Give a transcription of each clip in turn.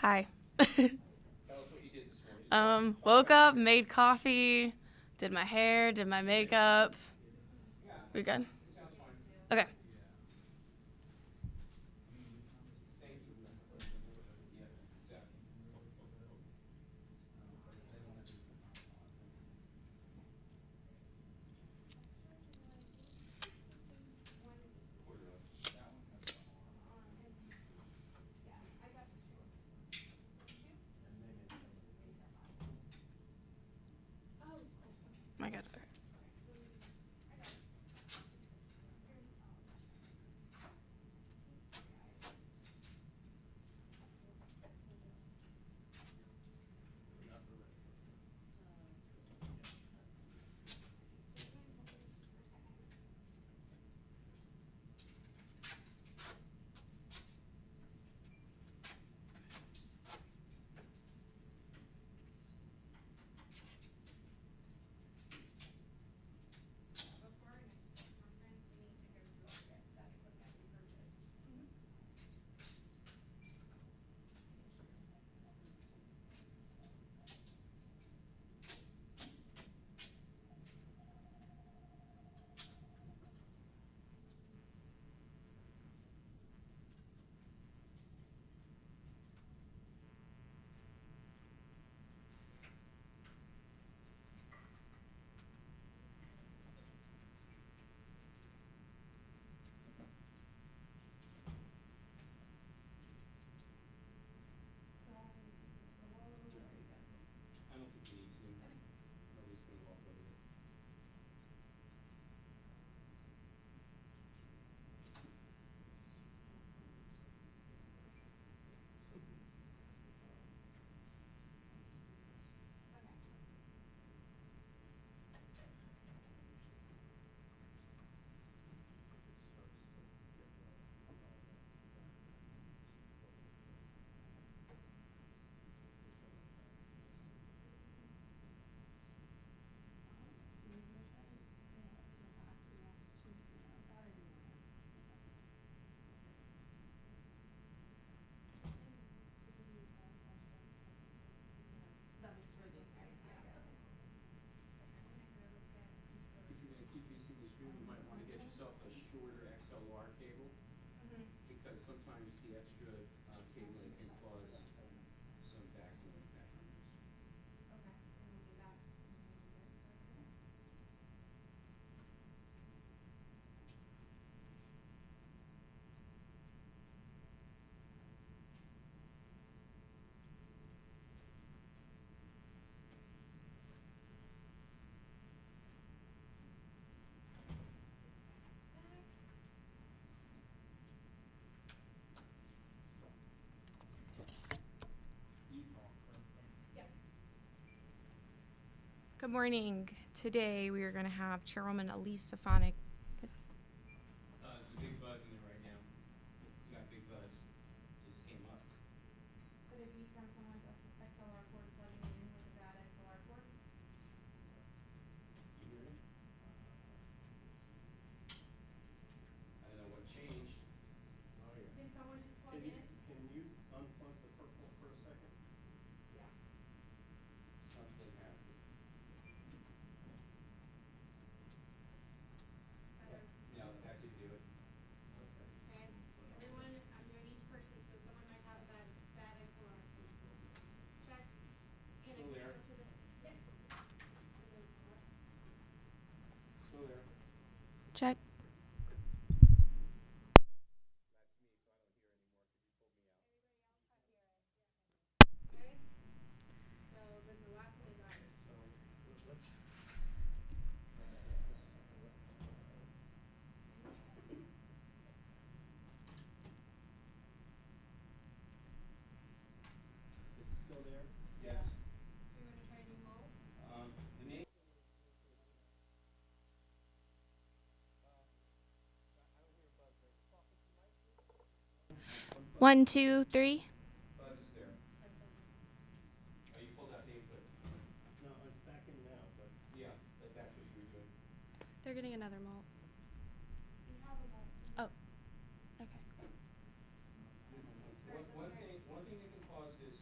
Hi. Tell us what you did this morning. Woke up, made coffee, did my hair, did my makeup. Yeah, We good? it sounds fine. Okay. Thank you. Yeah, exactly. Quarter of. My God. I don't think you need to. Nobody's gonna walk over there. If you're gonna keep using this room, you might wanna get yourself a shorter XLR cable, because sometimes the extra cabling can cause some background noise. Good morning. Today we are going to have Chairwoman Elise Stefanik. There's a big buzz in there right now. You got a big buzz. Just came up. Could it be from someone's XLR cord plugging it in with a bad XLR cord? You hear me? I don't know what changed. Can someone just plug Can in? you unplug the purple for a second? Yeah. Something happened. Better. No, that didn't do it. Okay. Okay. Everyone, I'm doing each person, so someone might have a bad XLR. Check. Can Still it there. connect to the? Yeah. Still there. Check. Okay. So then the last one is ours. So let's try to get this electrified. It's still there? Yes. You want to try a new mode? The name. 1, 2, 3. Buzz is there. Oh, you pulled out the input. No, it's back in now, but Yeah, that's what you were doing. They're getting another malt. You have a malt. Oh. Okay. One thing that can cause this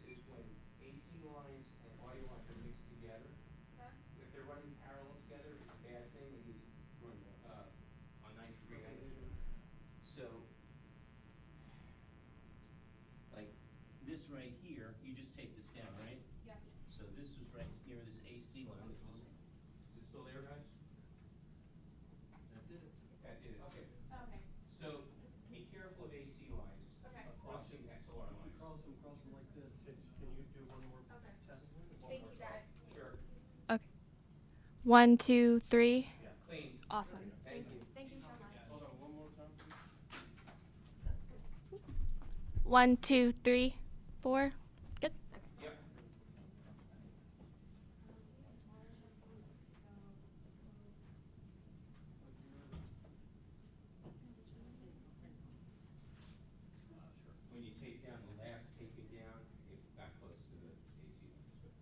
1, 2, 3. Yeah, clean. Awesome. Thank you. Thank you so much. Hold on, one more time, please. 1, 2, 3, 4. Good. Yep. When you take down the last taping down, it got close to the AC lines.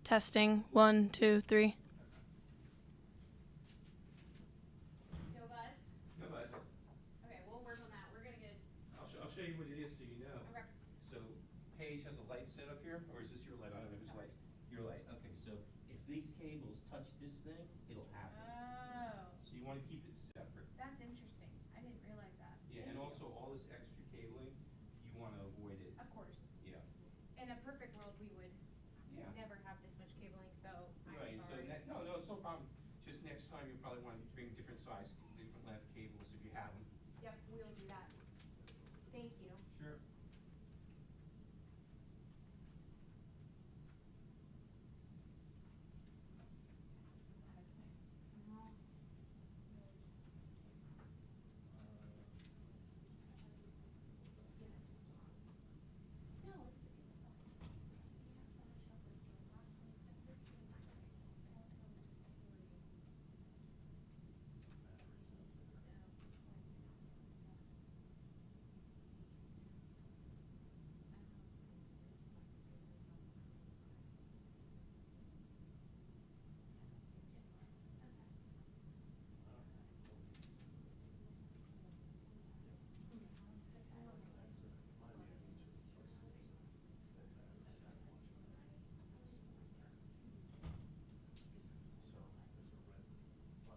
Testing. 1, 2, 3. No buzz? No buzz. Okay, we'll work on that. We're gonna get, I'll show you what it is so you know. okay. So Paige has a light set up here, or is this your light? I don't know whose light. Your light, okay, so if these cables touch this thing, it'll happen. Oh, So you wanna keep it separate. that's interesting. I didn't realize that. Yeah, Thank and you. also all this extra cabling, you wanna avoid it. Of course. Yeah. In a perfect world, we would Yeah. never have this much cabling, so I'm Right, so sorry. no, it's no problem. Just next time you probably wanna bring different size, different length cables if you have them. Yep, we'll do that. Thank you. Sure.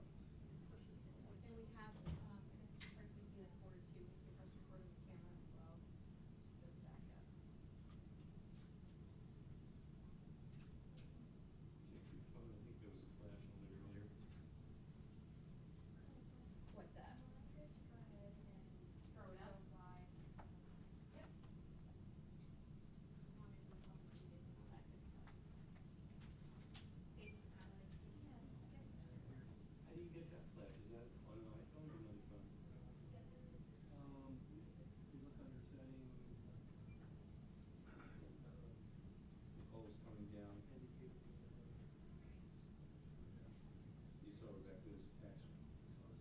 And we have, and it's first we can record too, we can first record with the camera as well, just as a backup. Check your phone, I think there was a flash on it earlier. What's that? Throw it up. Yep. As long as it's all muted and all that good stuff. How do you get that flash? Is that on an iPhone or another phone? If you look under settings, Nicole's coming down. You saw Rebecca's text. Okay.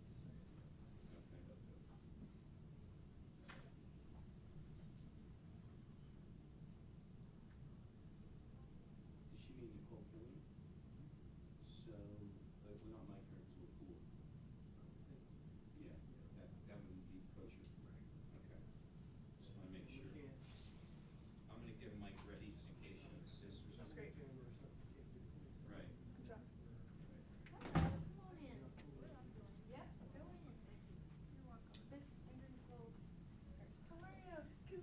Does she mean Nicole Killian? So, but we're not mic her into a pool. Yeah, that wouldn't be kosher. Okay. Just wanna make sure. I'm gonna get a mic ready just in case she insists or something. Right. Come on in. Yep, go in. You're welcome. This, Andrew Nicole. How are you? Good.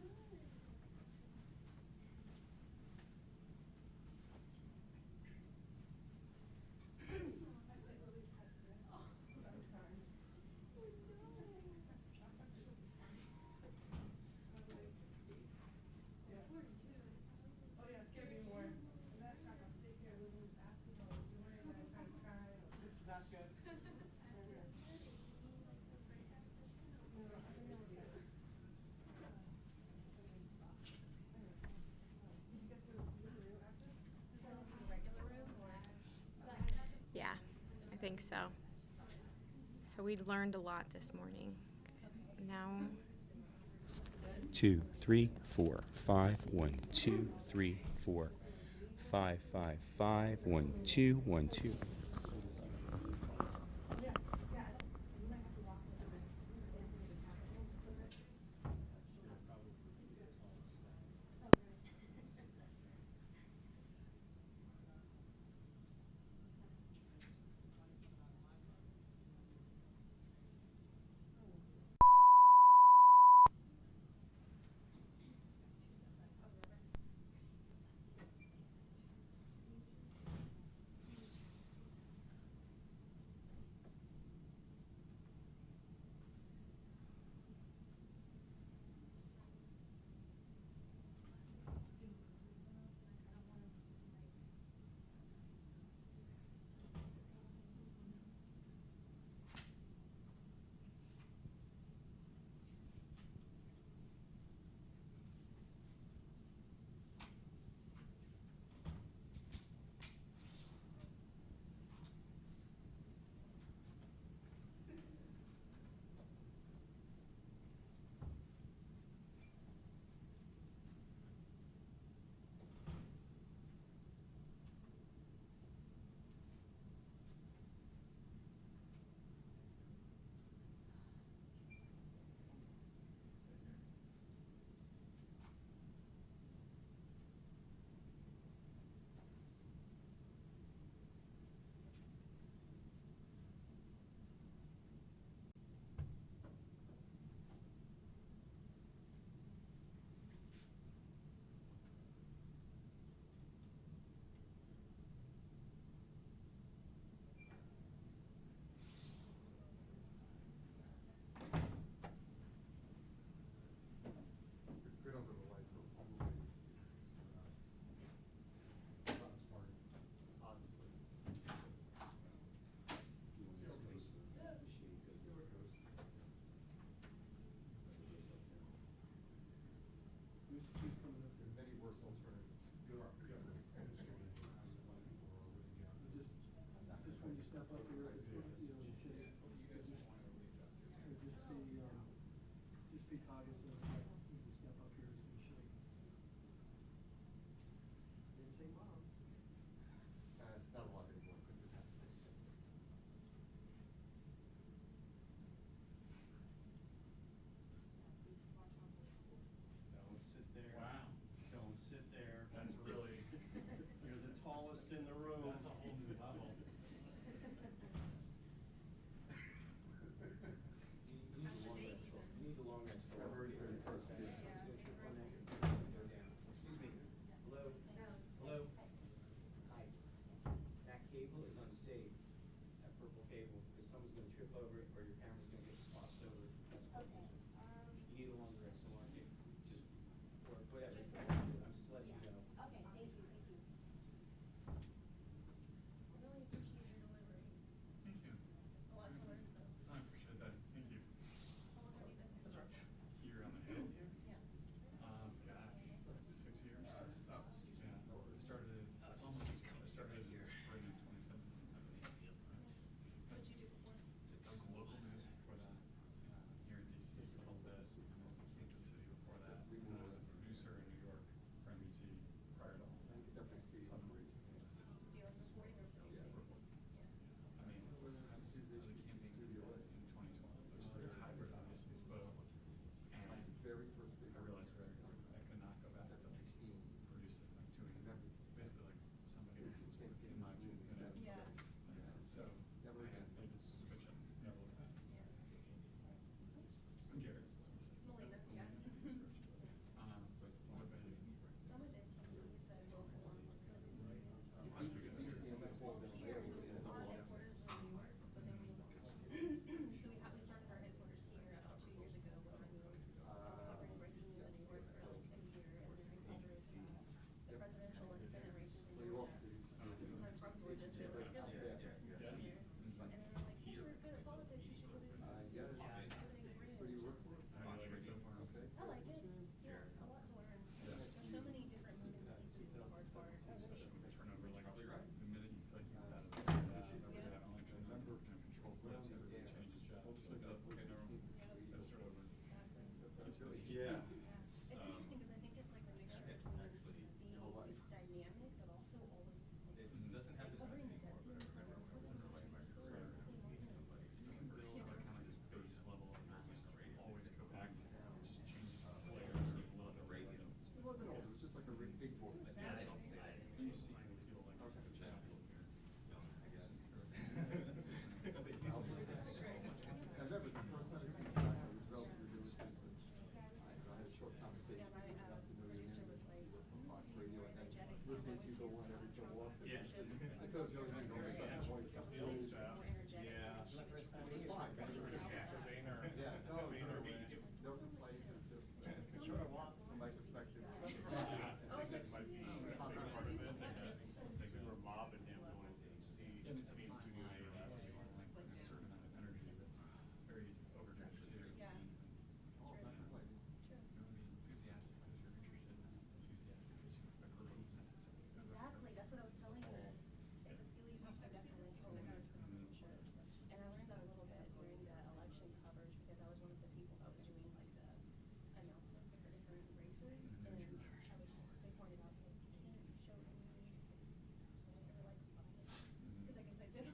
oh yeah, it's gonna be more. And that's not gonna take care of what we was asking about, doing it, and I tried to try it, this is not good. Yeah, I think so. So we learned a lot this morning. Now, 2, 3, 4, 5, 1, 2, 3, 4, 5, 5, 5, 1, 2, 1, 2. step up here, if, you know, and say, just be cognizant of that, when you step up here, it's gonna shake. Didn't say mom. It's not a lot anymore, couldn't do that. Don't sit there. Wow. Don't sit there. That's really. You're the tallest in the room. That's a whole new level. You need a long neck. February 31st, yeah. Excuse me. Hello? Hello? Hi. That cable is unsafe, that purple cable, because someone's gonna trip over it or your camera's gonna get tossed over. That's what Okay, you need a longer XLR cable. Just, or whatever. I'm just letting you know. okay, thank you, thank you. Really appreciate your delivery. Thank you. A lot to learn from. I appreciate that. Thank you. How long have you been here? That's right. Here on the hill here? Yeah. Gosh, 6 years. Yeah. I started almost 6 years. I started in spring of 2017. What did you do before? I was in local news before that, here in DC for a little bit, and then Kansas City before that. And then I was a producer in New York for NBC prior to all that. I can definitely see it. Do you also reporting or producing? Yeah. I mean, I was a campaign candidate in 2012, which is like a hybrid, obviously, both. And My very first thing. I realized very quickly I could not go back to like 17. producing, like doing basically like somebody It's else's the same work thing in my as two doing minutes. Yeah. So Never I again. made this switch and never looked back. I'm Garrett. Melina, yeah. But what about you? I'm with NTV, the local one. How did you get here? The other whole down there. Our headquarters in New York, but then we, so we started our headquarters here about 2 years ago when I moved. I was covering breaking news in New York for like a year, and then I covered the presidential and Senate races in Well, you're off Georgia. to these. Because I'm from Georgia, so like, no, Yeah. here. And then they're like, hey, you're good at politics, you should go to Yeah. opening bridge. Where do you work for? How do you like it so far? Okay. I like it. Yeah, a lot to learn. There's so many different moving pieces, the hard part. Especially with the turnover, like the minute you feel like you've had it, have an election, control flips, everybody changes jobs. Like, oh, okay, no, let's start over. Yeah. It's interesting because I think it's like a mixture between being dynamic, but also always the same. It doesn't happen much Covering the anymore, dead but I teams, remember like, covering covering the the Super same Bowl. moments. You can build like kind of this base level of always go back to just changing players and load the radio. It wasn't old, it was just like a big voice. Then you see and you feel like Okay. the champion here. I remember the first time I seen you, I was relatively new to business. I had a short conversation Yeah, my with you, got to know your producer name, was like, you work for Fox Radio, and then energetic. listening to you go on every so often. Yes. I thought it was really neat, all of a sudden, the voice got More really- energetic. Yeah. She was It was fine. Yeah. Yeah, no, no complaints, it's just, from my perspective. Oh, okay. Yeah, I mean, it's a fine line, like a certain amount of energy, but it's very easy to overdo it too. Yeah. Oh, not complaining. Sure. You want to be enthusiastic because you're interested in it, enthusiastic because you approve necessarily. Exactly, that's what I was telling her. It's a skill you have to definitely hone for sure. And I learned that a little bit during the election coverage because I was one of the people that was doing like the announcements for different races. And they pointed out, hey, you can't show any display or like bias. Because I guess I did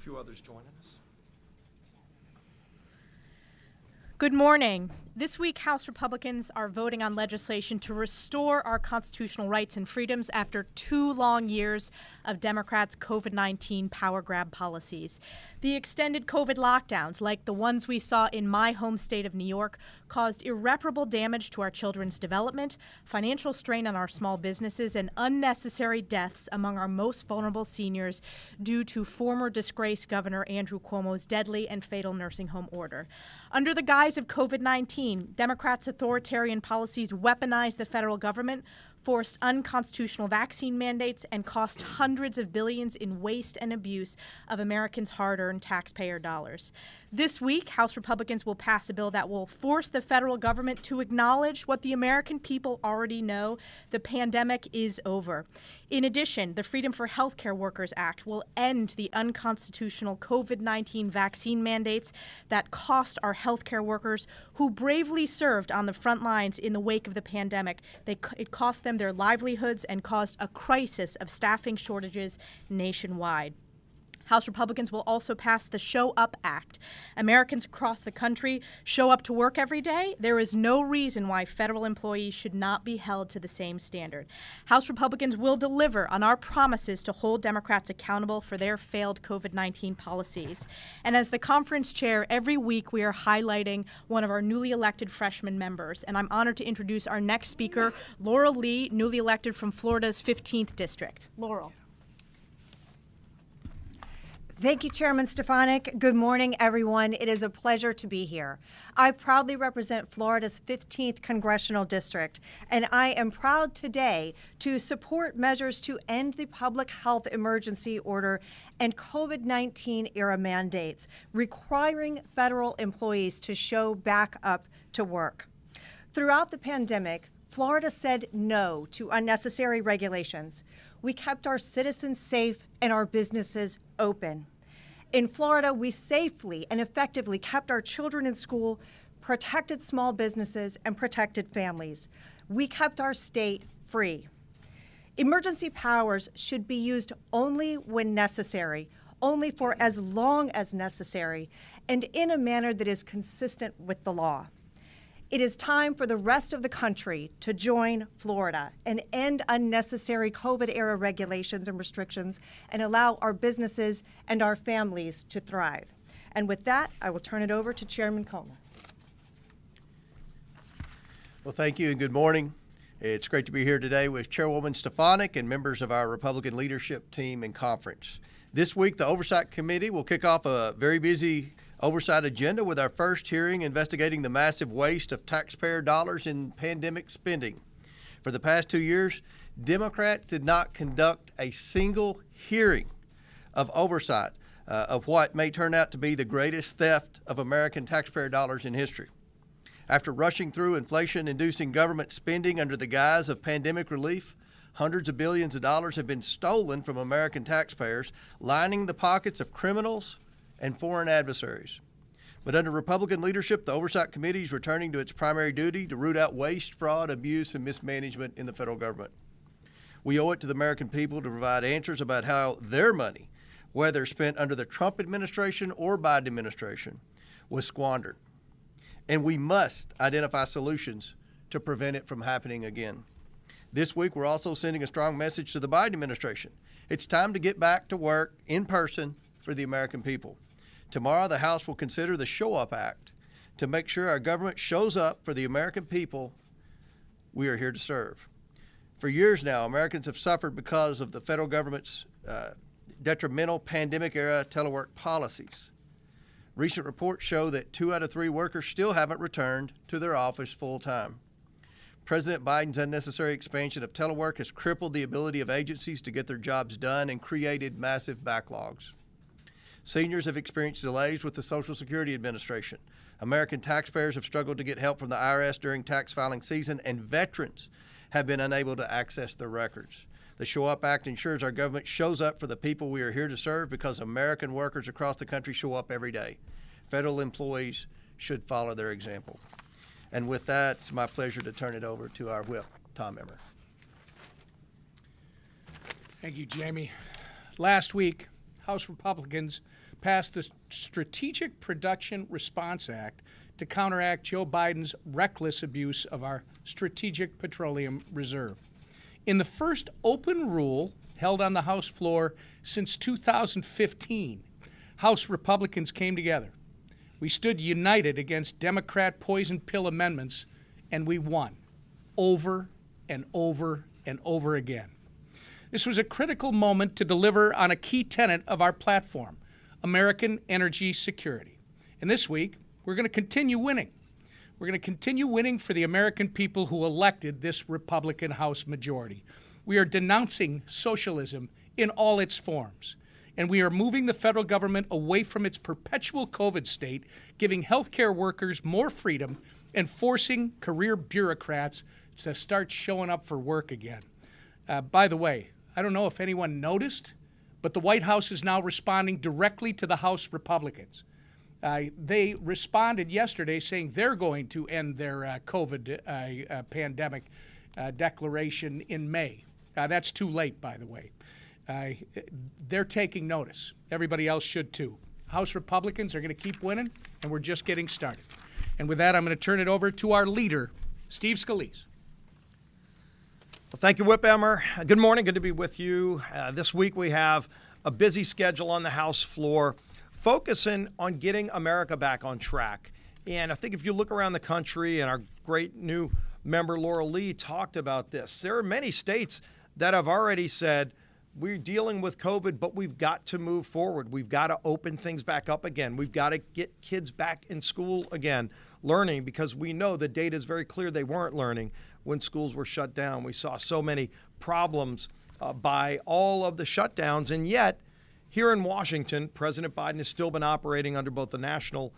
few others joining us. Good morning. This week, House Republicans are voting on legislation to restore our constitutional rights and freedoms after 2 long years of Democrats' COVID-19 power grab policies. The extended COVID lockdowns, like the ones we saw in my home state of New York, caused irreparable damage to our children's development, financial strain on our small businesses, and unnecessary deaths among our most vulnerable seniors due to former disgraced Governor Andrew Cuomo's deadly and fatal nursing home order. Under the guise of COVID-19, Democrats' authoritarian policies weaponized the federal government, forced unconstitutional vaccine mandates, and cost hundreds of billions in waste and abuse of Americans' hard-earned taxpayer dollars. This week, House Republicans will pass a bill that will force the federal government to acknowledge what the American people already know: the pandemic is over. In addition, the Freedom for Healthcare Workers Act will end the unconstitutional COVID-19 vaccine mandates that cost our healthcare workers who bravely served on the front lines in the wake of the pandemic. It cost them their livelihoods and caused a crisis of staffing shortages nationwide. House Republicans will also pass the Show Up Act. Americans across the country show up to work every day. There is no reason why federal employees should not be held to the same standard. House Republicans will deliver on our promises to hold Democrats accountable for their failed COVID-19 policies. And as the conference chair, every week we are highlighting one of our newly elected freshman members. And I'm honored to introduce our next speaker, Laurel Lee, newly elected from Florida's 15th District. Laurel. Thank you, Chairman Stefanik. Good morning, everyone. It is a pleasure to be here. I proudly represent Florida's 15th Congressional District, and I am proud today to support measures to end the public health emergency order and COVID-19 era mandates, requiring federal employees to show back up to work. Throughout the pandemic, Florida said no to unnecessary regulations. We kept our citizens safe and our businesses open. In Florida, we safely and effectively kept our children in school, protected small businesses, and protected families. We kept our state free. Emergency powers should be used only when necessary, only for as long as necessary, and in a manner that is consistent with the law. It is time for the rest of the country to join Florida and end unnecessary COVID-era regulations and restrictions and allow our businesses and our families to thrive. And with that, I will turn it over to Chairman Comer. Well, thank you and good morning. It's great to be here today with Chairwoman Stefanik and members of our Republican leadership team and conference. This week, the Oversight Committee will kick off a very busy oversight agenda with our first hearing investigating the massive waste of taxpayer dollars in pandemic spending. For the past 2 years, Democrats did not conduct a single hearing of oversight of what may turn out to be the greatest theft of American taxpayer dollars in history. After rushing through inflation-inducing government spending under the guise of pandemic relief, hundreds of billions of dollars have been stolen from American taxpayers, lining the pockets of criminals and foreign adversaries. But under Republican leadership, the Oversight Committee is returning to its primary duty to root out waste, fraud, abuse, and mismanagement in the federal government. We owe it to the American people to provide answers about how their money, whether spent under the Trump administration or Biden administration, was squandered. And we must identify solutions to prevent it from happening again. This week, we're also sending a strong message to the Biden administration. It's time to get back to work in person for the American people. Tomorrow, the House will consider the Show Up Act to make sure our government shows up for the American people we are here to serve. For years now, Americans have suffered because of the federal government's detrimental pandemic-era telework policies. Recent reports show that 2 out of 3 workers still haven't returned to their office full-time. President Biden's unnecessary expansion of telework has crippled the ability of agencies to get their jobs done and created massive backlogs. Seniors have experienced delays with the Social Security Administration. American taxpayers have struggled to get help from the IRS during tax filing season, and veterans have been unable to access their records. The Show Up Act ensures our government shows up for the people we are here to serve because American workers across the country show up every day. Federal employees should follow their example. And with that, it's my pleasure to turn it over to our whip, Tom Emmer. Thank you, Jamie. Last week, House Republicans passed the Strategic Production Response Act to counteract Joe Biden's reckless abuse of our Strategic Petroleum Reserve. In the first open rule held on the House floor since 2015, House Republicans came together. We stood united against Democrat poison pill amendments, and we won over and over and over again. This was a critical moment to deliver on a key tenet of our platform, American energy security. And this week, we're going to continue winning. We're going to continue winning for the American people who elected this Republican House majority. We are denouncing socialism in all its forms. And we are moving the federal government away from its perpetual COVID state, giving healthcare workers more freedom and forcing career bureaucrats to start showing up for work again. By the way, I don't know if anyone noticed, but the White House is now responding directly to the House Republicans. They responded yesterday saying they're going to end their COVID pandemic declaration in May. That's too late, by the way. They're taking notice. Everybody else should too. House Republicans are going to keep winning, and we're just getting started. And with that, I'm going to turn it over to our leader, Steve Scalise. Well, thank you, Whip Emmer. Good morning. Good to be with you. This week we have a busy schedule on the House floor, focusing on getting America back on track. And I think if you look around the country, and our great new member Laura Lee talked about this, there are many states that have already said, we're dealing with COVID, but we've got to move forward. We've got to open things back up again. We've got to get kids back in school again, learning, because we know the data is very clear they weren't learning when schools were shut down. We saw so many problems by all of the shutdowns, and yet here in Washington, President Biden has still been operating under both the national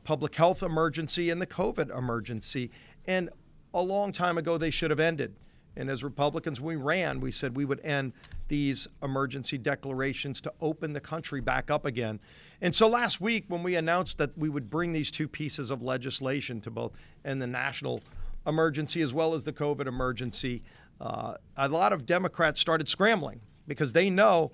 public health emergency and the COVID emergency. And a long time ago, they should have ended. And as Republicans, we said we would end these emergency declarations to open the country back up again. And so last week, when we announced that we would bring these two pieces of legislation to both end the national emergency as well as the COVID emergency, a lot of Democrats started scrambling because they know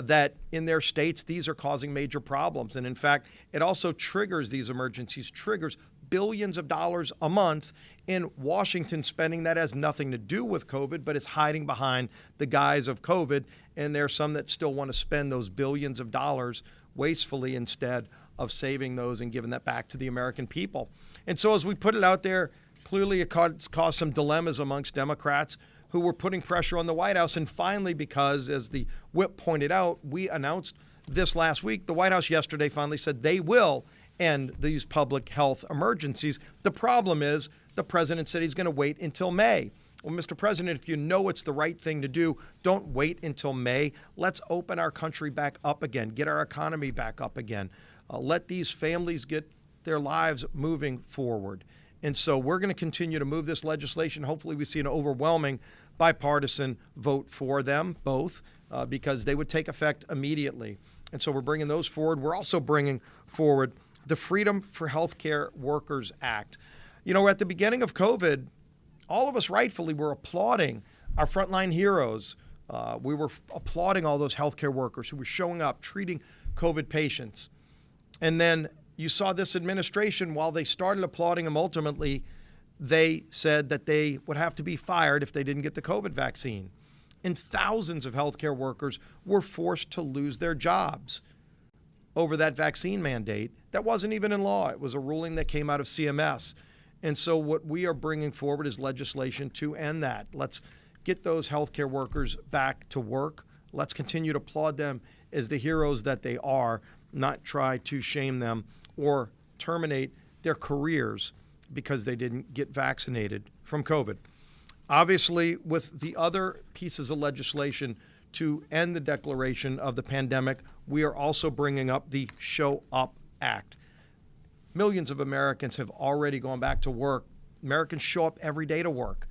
that in their states, these are causing major problems. And in fact, it also triggers these emergencies, triggers billions of dollars a month in Washington spending that has nothing to do with COVID, but is hiding behind the guise of COVID. And there are some that still want to spend those billions of dollars wastefully instead of saving those and giving that back to the American people. And so as we put it out there, clearly it caused some dilemmas amongst Democrats who were putting pressure on the White House. And finally, because as the whip pointed out, we announced this last week, the White House yesterday finally said they will end these public health emergencies. The problem is the president said he's going to wait until May. Well, Mr. President, if you know it's the right thing to do, don't wait until May. Let's open our country back up again, get our economy back up again. Let these families get their lives moving forward. And so we're going to continue to move this legislation. Hopefully we see an overwhelming bipartisan vote for them both because they would take effect immediately. And so we're bringing those forward. We're also bringing forward the Freedom for Healthcare Workers Act. You know, at the beginning of COVID, all of us rightfully were applauding our frontline heroes. We were applauding all those healthcare workers who were showing up, treating COVID patients. And then you saw this administration, while they started applauding them, ultimately, they said that they would have to be fired if they didn't get the COVID vaccine. And thousands of healthcare workers were forced to lose their jobs over that vaccine mandate. That wasn't even in law. It was a ruling that came out of CMS. And so what we are bringing forward is legislation to end that. Let's get those healthcare workers back to work. Let's continue to applaud them as the heroes that they are, not try to shame them or terminate their careers because they didn't get vaccinated from COVID. Obviously, with the other pieces of legislation to end the declaration of the pandemic, we are also bringing up the Show Up Act. Millions of Americans have already gone back to work. Americans show up every day to work.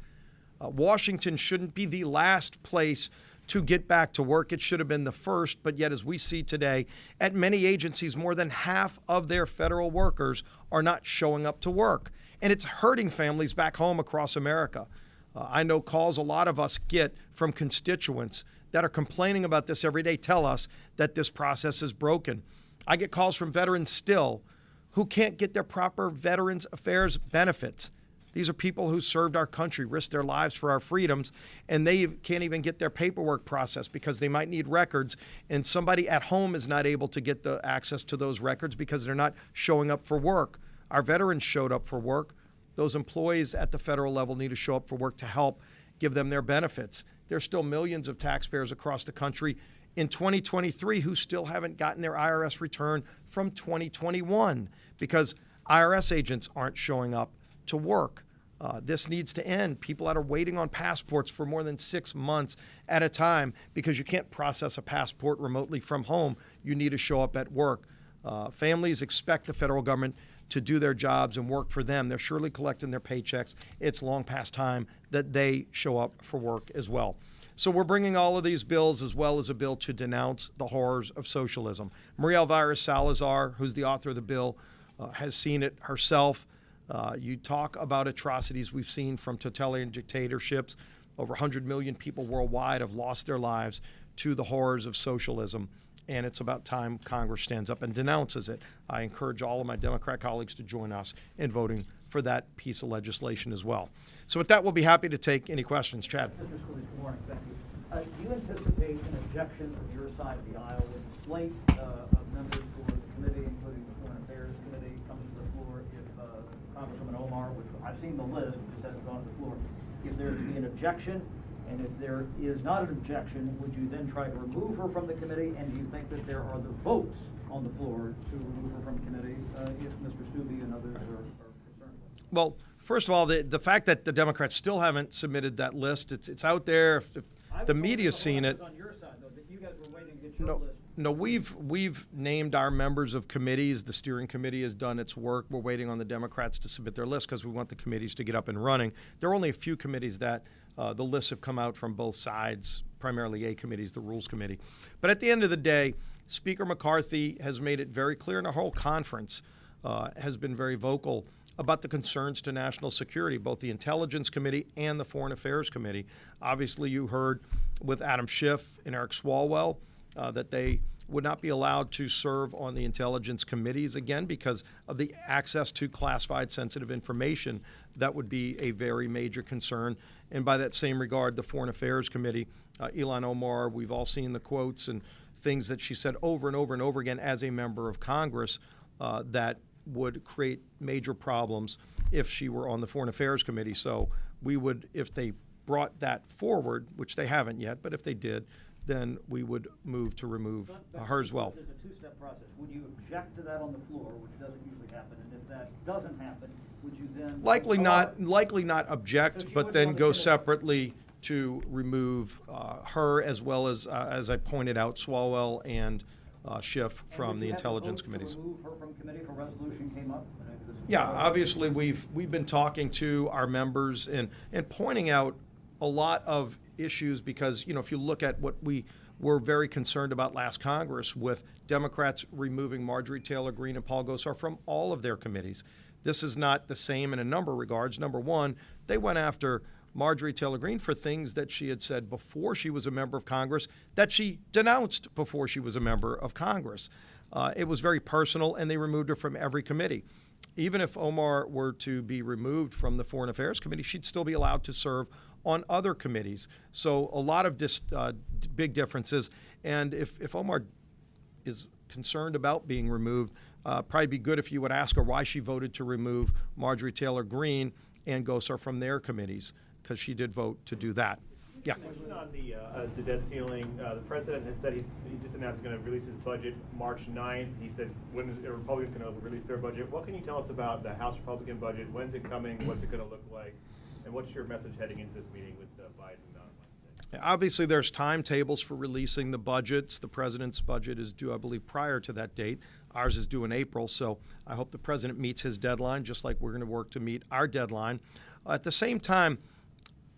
Washington shouldn't be the last place to get back to work. It should have been the first, but yet as we see today, at many agencies, more than half of their federal workers are not showing up to work. And it's hurting families back home across America. I know calls a lot of us get from constituents that are complaining about this every day tell us that this process is broken. I get calls from veterans still who can't get their proper Veterans Affairs benefits. These are people who served our country, risked their lives for our freedoms, and they can't even get their paperwork processed because they might need records, and somebody at home is not able to get the access to those records because they're not showing up for work. Our veterans showed up for work. Those employees at the federal level need to show up for work to help give them their benefits. There's still millions of taxpayers across the country in 2023 who still haven't gotten their IRS return from 2021 because IRS agents aren't showing up to work. This needs to end. People that are waiting on passports for more than 6 months at a time because you can't process a passport remotely from home. You need to show up at work. Families expect the federal government to do their jobs and work for them. They're surely collecting their paychecks. It's long past time that they show up for work as well. So we're bringing all of these bills as well as a bill to denounce the horrors of socialism. Maria Elvira Salazar, who's the author of the bill, has seen it herself. You talk about atrocities we've seen from totalitarian dictatorships. Over 100 million people worldwide have lost their lives to the horrors of socialism, and it's about time Congress stands up and denounces it. I encourage all of my Democrat colleagues to join us in voting for that piece of legislation as well. So with that, we'll be happy to take any questions. Chad. Mr. Scalise, good morning. Thank you. Do you anticipate an objection from your side of the aisle when the slate of members for the committee, including the Foreign Affairs Committee, comes to the floor if Congresswoman Omar, which I've seen the list, it just hasn't gone to the floor, if there is to be an objection, and if there is not an objection, would you then try to remove her from the committee? And do you think that there are the votes on the floor to remove her from committee if Mr. Stubbe and others are concerned? Well, first of all, the fact that the Democrats still haven't submitted that list, it's out there. If the media's seen it. On your side, though, that you guys were waiting to get your list. No, we've named our members of committees. The steering committee has done its work. We're waiting on the Democrats to submit their list because we want the committees to get up and running. There are only a few committees that the lists have come out from both sides, primarily A committees, the Rules Committee. But at the end of the day, Speaker McCarthy has made it very clear, and our whole conference has been very vocal about the concerns to national security, both the Intelligence Committee and the Foreign Affairs Committee. Obviously, you heard with Adam Schiff and Eric Swalwell that they would not be allowed to serve on the intelligence committees again because of the access to classified sensitive information. That would be a very major concern. And by that same regard, the Foreign Affairs Committee, Ilhan Omar, we've all seen the quotes and things that she said over and over and over again as a member of Congress that would create major problems if she were on the Foreign Affairs Committee. So we would, if they brought that forward, which they haven't yet, but if they did, then we would move to remove her as well. There's a two-step process. Would you object to that on the floor, which doesn't usually happen? And if that doesn't happen, would you then likely not object, but then go separately to remove her as well as I pointed out, Swalwell and Schiff from the intelligence committees. Remove her from committee if a resolution came up? Yeah, obviously we've been talking to our members and pointing out a lot of issues because, you know, if you look at what we were very concerned about last Congress with Democrats removing Marjorie Taylor Greene and Paul Gosar from all of their committees. This is not the same in a number of regards. Number one, they went after Marjorie Taylor Greene for things that she had said before she was a member of Congress that she denounced before she was a member of Congress. It was very personal, and they removed her from every committee. Even if Omar were to be removed from the Foreign Affairs Committee, she'd still be allowed to serve on other committees. So a lot of big differences. And if Omar is concerned about being removed, probably be good if you would ask her why she voted to remove Marjorie Taylor Greene and Gosar from their committees, because she did vote to do that. Yeah. Question on the debt ceiling. The president has said he just announced he's going to release his budget March 9th. He said when is the Republicans going to release their budget? What can you tell us about the House Republican budget? When's it coming? What's it going to look like? And what's your message heading into this meeting with Biden on Wednesday? Obviously, there's timetables for releasing the budgets. The president's budget is due, I believe, prior to that date. Ours is due in April, so I hope the president meets his deadline, just like we're going to work to meet our deadline. At the same time,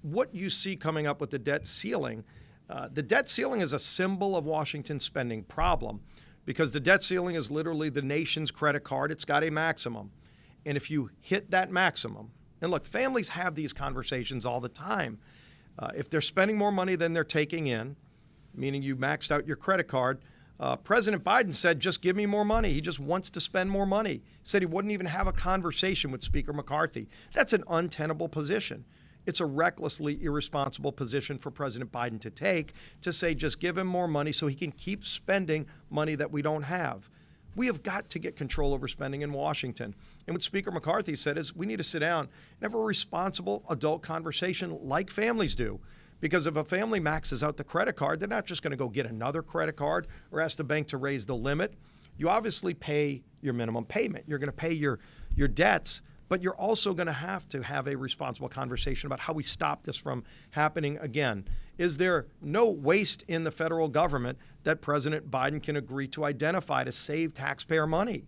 what you see coming up with the debt ceiling is a symbol of Washington's spending problem because the debt ceiling is literally the nation's credit card. It's got a maximum. And if you hit that maximum, and look, families have these conversations all the time. If they're spending more money than they're taking in, meaning you maxed out your credit card, President Biden said, just give me more money. He just wants to spend more money. Said he wouldn't even have a conversation with Speaker McCarthy. That's an untenable position. It's a recklessly irresponsible position for President Biden to take, to say just give him more money so he can keep spending money that we don't have. We have got to get control over spending in Washington. And what Speaker McCarthy said is we need to sit down and have a responsible adult conversation like families do. Because if a family maxes out the credit card, they're not just going to go get another credit card or ask the bank to raise the limit. You obviously pay your minimum payment. You're going to pay your debts, but you're also going to have a responsible conversation about how we stop this from happening again. Is there no waste in the federal government that President Biden can agree to identify to save taxpayer money?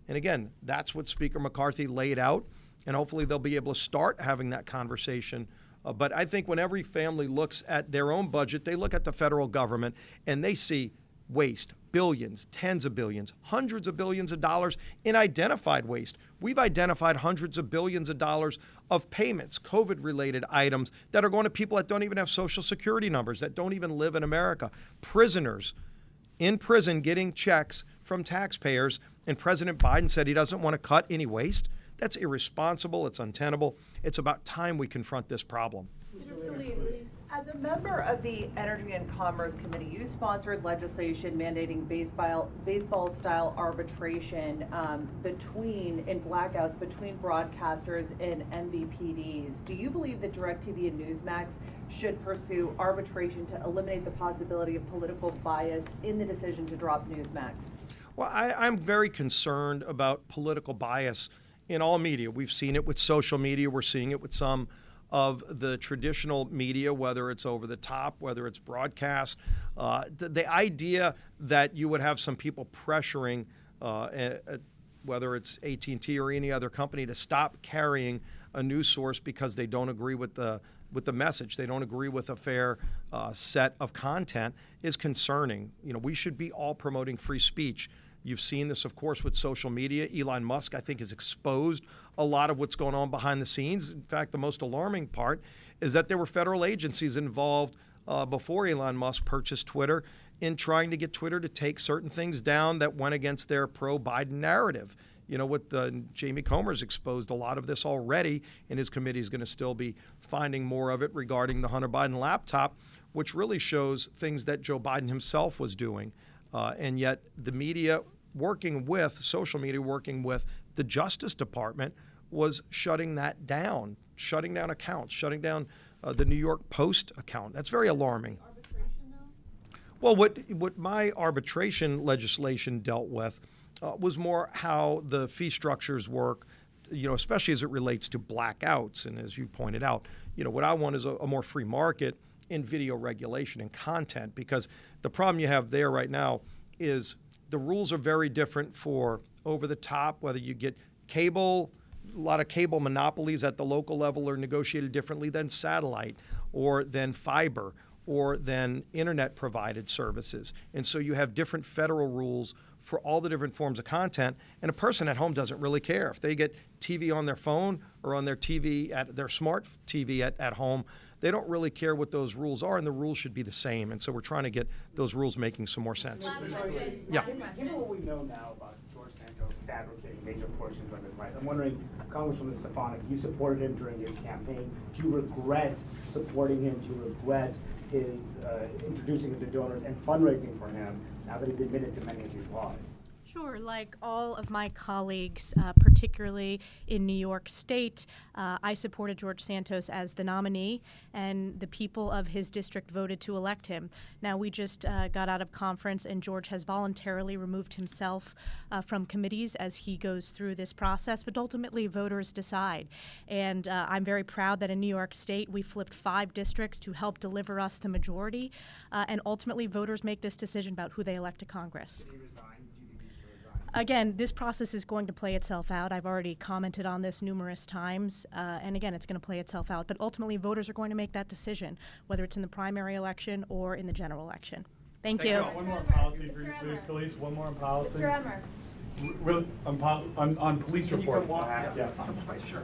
And again, that's what Speaker McCarthy laid out, and hopefully they'll be able to start having that conversation. But I think when every family looks at their own budget, they look at the federal government and they see waste, billions, tens of billions, hundreds of billions of dollars in identified waste. We've identified hundreds of billions of dollars of payments, COVID-related items that are going to people that don't even have Social Security numbers, that don't even live in America. Prisoners in prison getting checks from taxpayers, and President Biden said he doesn't want to cut any waste. That's irresponsible. It's untenable. It's about time we confront this problem. As a member of the Energy and Commerce Committee, you sponsored legislation mandating baseball-style arbitration in blackouts between broadcasters and MVPDs. Do you believe that DirecTV and Newsmax should pursue arbitration to eliminate the possibility of political bias in the decision to drop Newsmax? Well, I'm very concerned about political bias in all media. We've seen it with social media. We're seeing it with some of the traditional media, whether it's over the top, whether it's broadcast. The idea that you would have some people pressuring, whether it's AT&T or any other company, to stop carrying a news source because they don't agree with the message, they don't agree with a fair set of content, is concerning. You know, we should be all promoting free speech. You've seen this, of course, with social media. Elon Musk, I think, has exposed a lot of what's going on behind the scenes. In fact, the most alarming part is that there were federal agencies involved before Elon Musk purchased Twitter in trying to get Twitter to take certain things down that went against their pro-Biden narrative. You know, with Jamie Comer's exposed a lot of this already, and his committee is going to still be finding more of it regarding the Hunter Biden laptop, which really shows things that Joe Biden himself was doing. And yet the media social media working with the Justice Department was shutting that down, shutting down accounts, shutting down the New York Post account. That's very alarming. Arbitration, though? Well, what my arbitration legislation dealt with was more how the fee structures work, you know, especially as it relates to blackouts. And as you pointed out, you know, what I want is a more free market in video regulation and content, because the problem you have there right now is the rules are very different for over the top, whether you get cable. A lot of cable monopolies at the local level are negotiated differently than satellite or than fiber or than internet provided services. And so you have different federal rules for all the different forms of content, and a person at home doesn't really care. If they get TV on their phone or on their TV, at their smart TV at home, they don't really care what those rules are, and the rules should be the same. And so we're trying to get those rules making some more sense. Yeah. Given what we know now about George Santos fabricating major portions of his life, I'm wondering, Congresswoman Stefanik, you supported him during his campaign. Do you regret supporting him? Do you regret his introducing him to donors and fundraising for him now that he's admitted to many of these lies? Sure. Like all of my colleagues, particularly in New York State, I supported George Santos as the nominee, and the people of his district voted to elect him. Now, we just got out of conference, and George has voluntarily removed himself from committees as he goes through this process, but ultimately voters decide. And I'm very proud that in New York State, we flipped 5 districts to help deliver us the majority, and ultimately voters make this decision about who they elect to Congress. Did he resign? Again, this process is going to play itself out. I've already commented on this numerous times, and again, it's going to play itself out. But ultimately, voters are going to make that decision, whether it's in the primary election or in the general election. Thank you. One more on policy for you, please, Scalise. One more on policy. Mr. Emmer. Really, on police report. Yeah. Sure.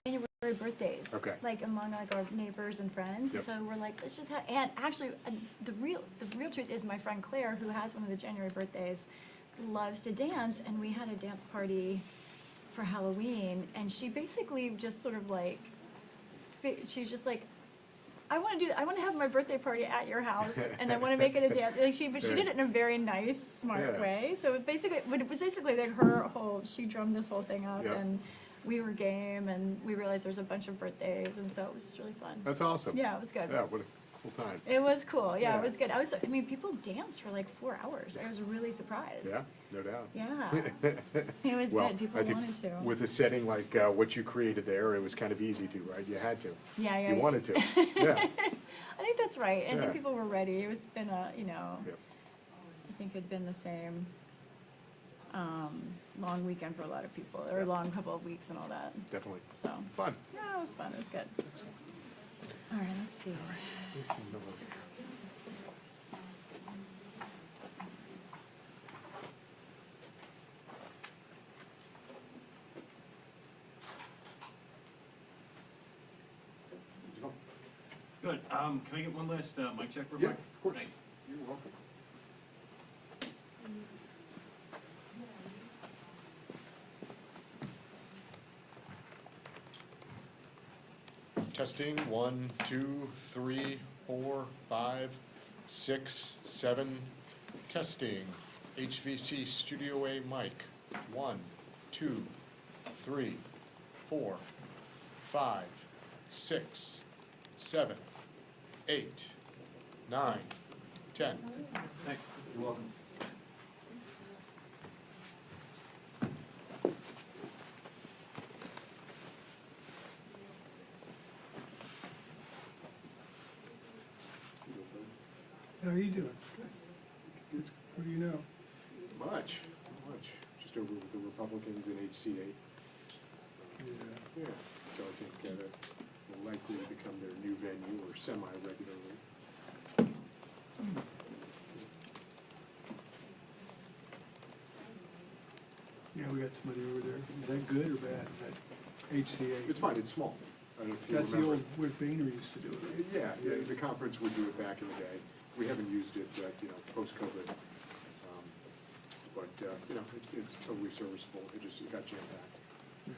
January birthdays. Okay. Like among like our neighbors and friends. Yep. So we're like, let's just have, and actually, the real truth is my friend Claire, who has one of the January birthdays, loves to dance, and we had a dance party for Halloween, and she basically just sort of like, she's just like, I want to have my birthday party at your house, and I want to make it a dance. Like but she did it in a very nice, smart Yeah. way. So it was basically like her whole. She drummed this whole thing up, Yep. and we were game, and we realized there's a bunch of birthdays, and so it was just really fun. That's awesome. Yeah, it was good. Yeah, what a cool time. It was cool. Yeah, Yeah. it was good. I mean, people danced for like 4 hours. I was really surprised. Yeah, no doubt. Yeah. It was Well, good. People I think wanted to. with a setting like what you created there, it was kind of easy to, right? You had to. Yeah, yeah. You wanted to. Yeah. I think that's right. And I Yeah. think people were ready. It was been a, you know, Yep. I think it'd been the same long weekend for a lot of people, or a long couple of weeks and all that. Definitely. So. Fun. Yeah, it was fun. It was good. All right, let's see. Good. Can I get one last mic check real Yeah, quick? of course. Thanks. You're welcome. Testing, 1, 2, 3, 4, 5, 6, 7. Testing, HVC Studio A mic, 1, 2, 3, 4, 5, 6, 7, 8, 9, 10. Thanks. You're welcome. How are you doing? Good. What do you know? Much. Just over with the Republicans in HCA. Yeah, so I think that will likely to become their new venue or semi-regularly. Yeah, we got somebody over there. Is that good or bad? Is that HCA? It's fine, it's small. I don't know if you That's the remember. old, where Boehner used to do it. Yeah, the conference would do it back in the day. We haven't used it, post-COVID. But, it's totally serviceable. It got jam-packed.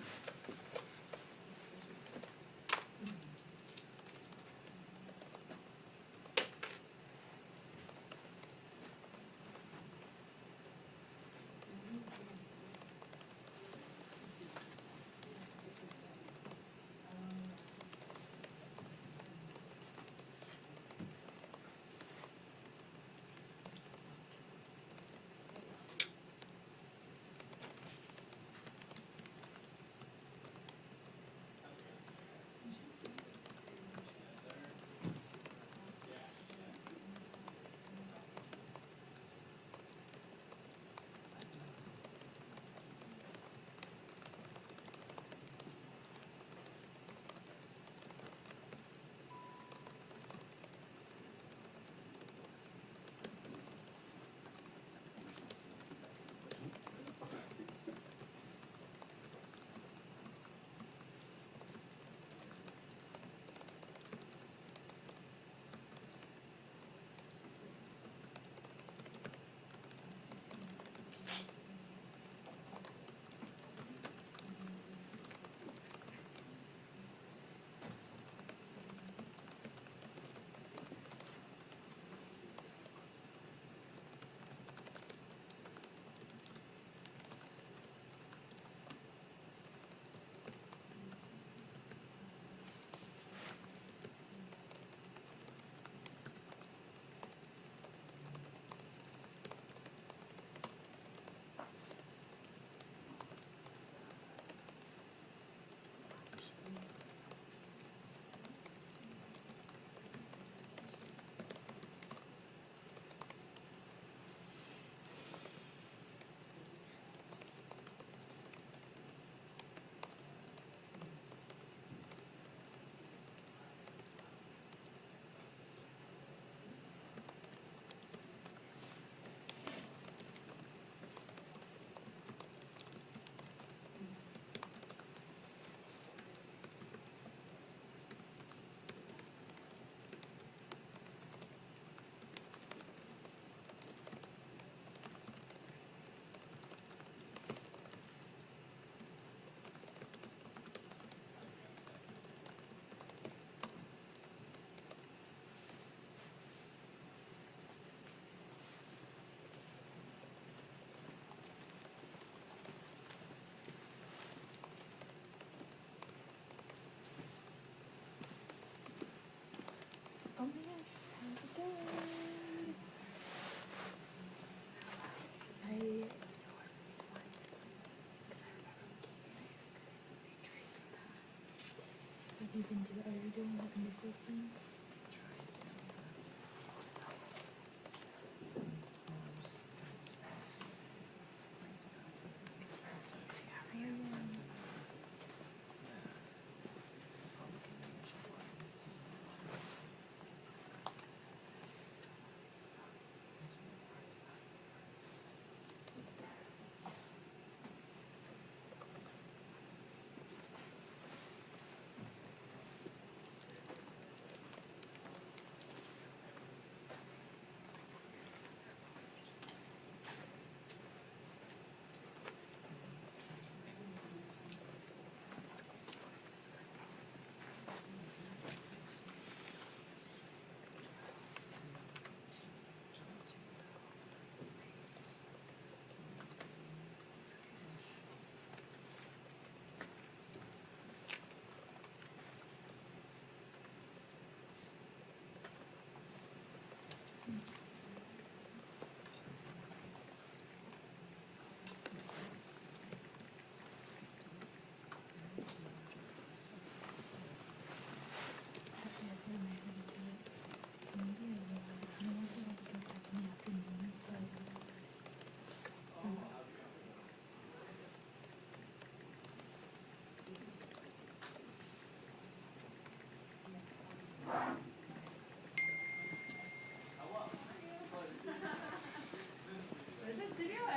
This is Studio A.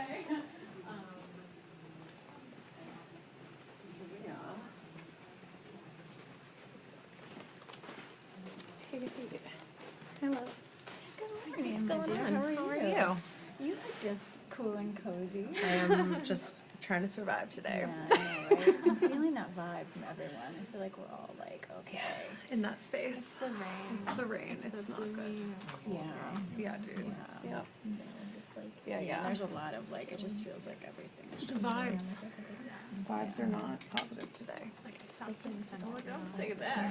Take a seat. Hello. Good morning, What's my going dear. on? How are How are you? You look just cool and cozy. I am just trying to survive today. Yeah, I know, right? I'm feeling that vibe from everyone. I feel like we're all like, okay. In that space. It's the rain. It's the rain. It's the not good. blue. Yeah. Yeah, dude. Yeah. Yep. Just like, Yeah. There's a lot of like, it just feels like everything is The just vibes. Vibes are not positive today. Like I said, things Oh, going don't on. say that.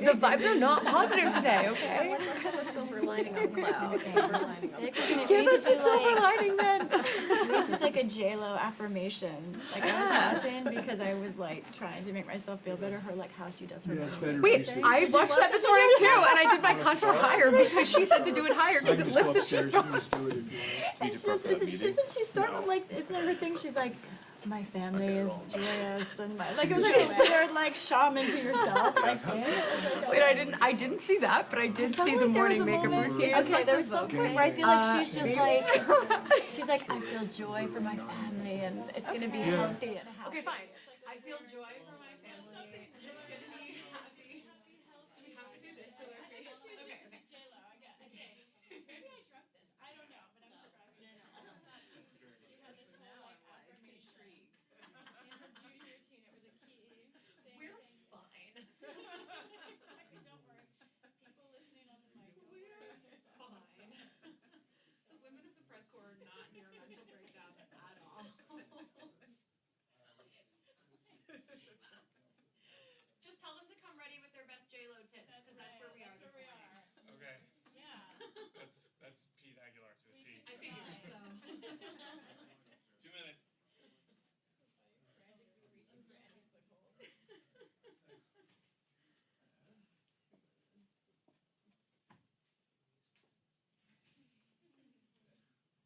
The vibes are not positive today, okay? Let's have a silver lining on the cloud. Silver lining on the cloud. Give us a silver lining then. We need to do like a J-Lo affirmation. Like I was watching because I was like trying to make myself feel better. Her like how she does her. Yeah, it's better Wait, if you I Did you watched watch that this it? morning too, and I did my contour higher because she said to do it higher I because can it just go lifts the upstairs cheekbone. and just do it if you want. And she started like isn't that her thing? She's like, my family is joyous and my like it was like a weird like shaman to yourself like saying it. Wait, I didn't see that, but I did see the morning makeup routine. Okay, there was some point where I feel like she's just like she's like I feel joy for my family and it's gonna be healthy and happy. Okay, fine. I feel joy for my family. And it's gonna be happy. We have to do this so our face. Okay, okay. J-Lo, I get it. Maybe I dreamt this. I don't know, but I'm describing it. She had this whole like affirmation in her beauty routine. It was a key thing. We're fine. Exactly. Don't worry. People listening on the mic. Don't worry. It's all Fine. The women of the press corps are not near a mental breakdown at all. Just tell them to come ready with their best J-Lo tips, because that's where we are this morning. Okay. Yeah. That's Pete Aguilar to a T. I figured so. 2 minutes. Frantically reaching for any foothold. That's what your Hamill called us. No, he's supposed to accuse us of being communists. You can't get any further left than that.